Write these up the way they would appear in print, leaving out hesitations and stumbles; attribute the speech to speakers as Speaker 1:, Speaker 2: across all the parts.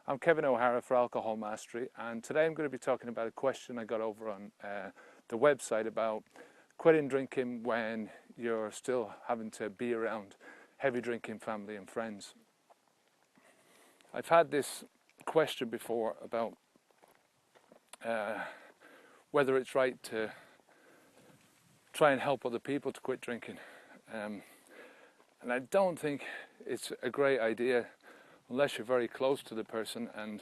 Speaker 1: I'm Kevin O'Hara for Alcohol Mastery, and today I'm going to be talking about a question I got over on the website about quitting drinking when you're still having to be around heavy drinking family and friends. I've had this question before about whether it's right to try and help other people to quit drinking. And I don't think it's a great idea unless you're very close to the person and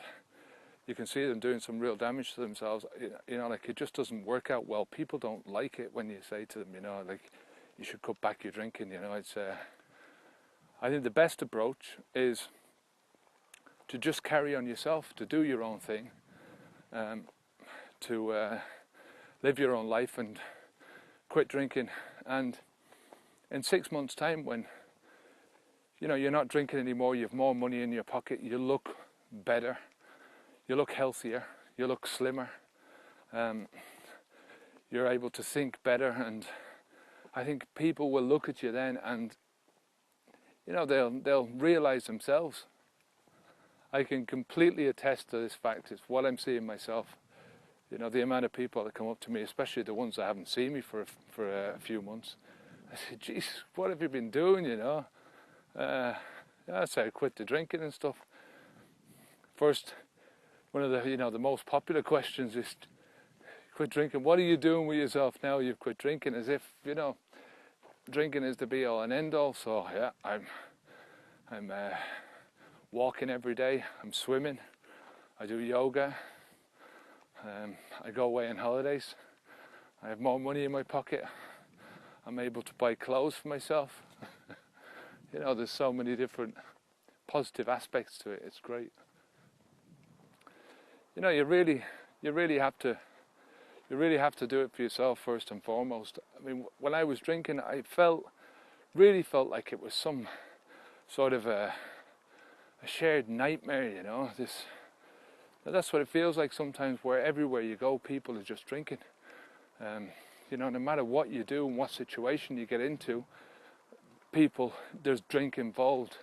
Speaker 1: you can see them doing some real damage to themselves. Like, it just doesn't work out well. People don't like it when you say to them, like, you should cut back your drinking. I think the best approach is to just carry on yourself, to do your own thing, to live your own life and quit drinking. And in 6 months' time, when you're not drinking anymore, you have more money in your pocket, you look better, you look healthier, you look slimmer, you're able to think better, and I think people will look at you then and they'll realize themselves. I can completely attest to this fact. It's what I'm seeing myself. The amount of people that come up to me, especially the ones that haven't seen me for a few months, I say, "Geez, what have you been doing?" I say I quit the drinking and stuff. First, one of the most popular questions is, quit drinking. What are you doing with yourself now you've quit drinking? As if drinking is the be all and end all. So yeah, I'm walking every day. I'm swimming. I do yoga. I go away on holidays. I have more money in my pocket. I'm able to buy clothes for myself. There's so many different positive aspects to it. It's great. You really have to do it for yourself first and foremost. I mean, when I was drinking, I really felt like it was some sort of a shared nightmare. That's what it feels like sometimes, where everywhere you go, people are just drinking. No matter what you do and what situation you get into, there's drink involved.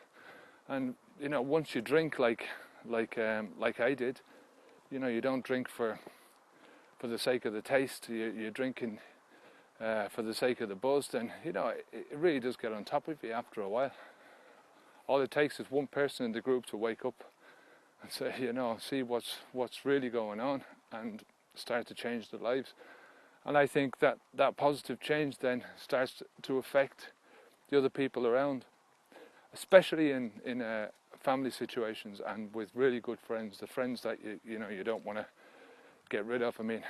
Speaker 1: And once you drink like I did, you don't drink for the sake of the taste. You're drinking for the sake of the buzz. Then it really does get on top of you after a while. All it takes is one person in the group to wake up and say, see what's really going on, and start to change their lives. And I think that positive change then starts to affect the other people around, especially in family situations and with really good friends, the friends that you don't want to get rid of. I mean,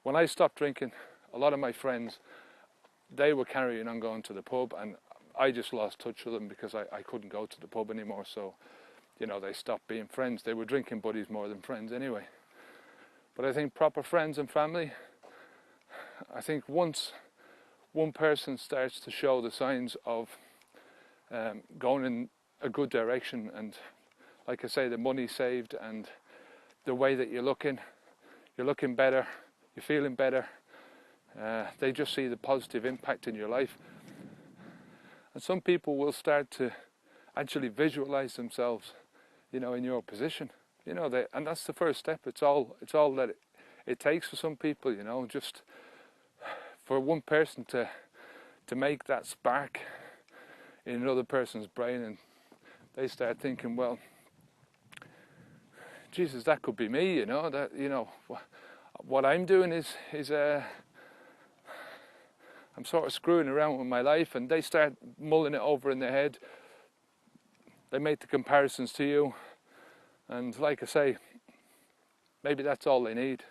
Speaker 1: when I stopped drinking, a lot of my friends, they were carrying on going to the pub, and I just lost touch with them because I couldn't go to the pub anymore. So they stopped being friends. They were drinking buddies more than friends anyway. But I think proper friends and family, I think once one person starts to show the signs of going in a good direction, and like I say, the money saved and the way that you're looking better, you're feeling better, they just see the positive impact in your life. And some people will start to actually visualize themselves in your position, and that's the first step. It's all that it takes for some people, just for one person to make that spark in another person's brain, and they start thinking, well, Jesus, that could be me, what I'm doing is I'm sort of screwing around with my life. And they start mulling it over in their head. They make the comparisons to you, and like I say, maybe that's all they need.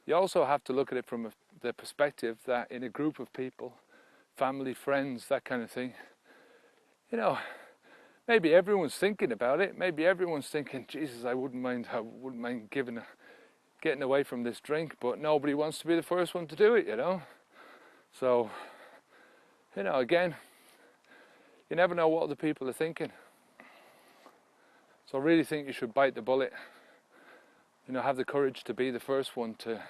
Speaker 1: You also have to look at it from the perspective that in a group of people, family, friends, that kind of thing, maybe everyone's thinking about it. Maybe everyone's thinking, Jesus, I wouldn't mind getting away from this drink, but nobody wants to be the first one to do it, So, again, you never know what other people are thinking. So I really think you should bite the bullet. Have the courage to be the first one to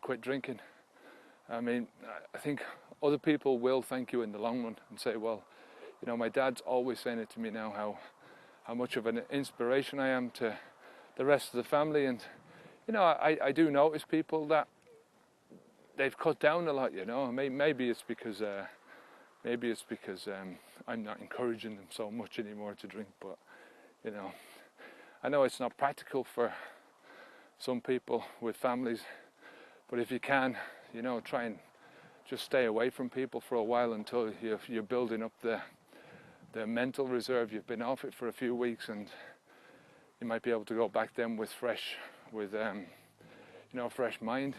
Speaker 1: quit drinking. I mean, I think other people will thank you in the long run and say, well, my dad's always saying it to me now, how much of an inspiration I am to the rest of the family. And you know, I do notice people that they've cut down a lot. You know, maybe it's because I'm not encouraging them so much anymore to drink. But you know, I know it's not practical for some people with families, but if you can, you know, try and just stay away from people for a while until you're building up the mental reserve. You've been off it for a few weeks, and you might be able to go back then with fresh mind.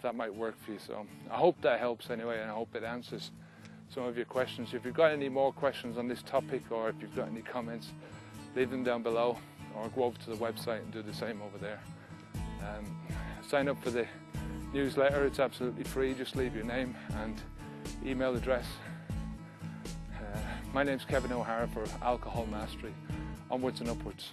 Speaker 1: That might work for you. So I hope that helps anyway, and I hope it answers some of your questions. If you've got any more questions on this topic, or if you've got any comments, leave them down below, or go over to the website and do the same over there. Sign up for the newsletter. It's absolutely free. Just leave your name and email address. My name's Kevin O'Hara for Alcohol Mastery. Onwards and upwards.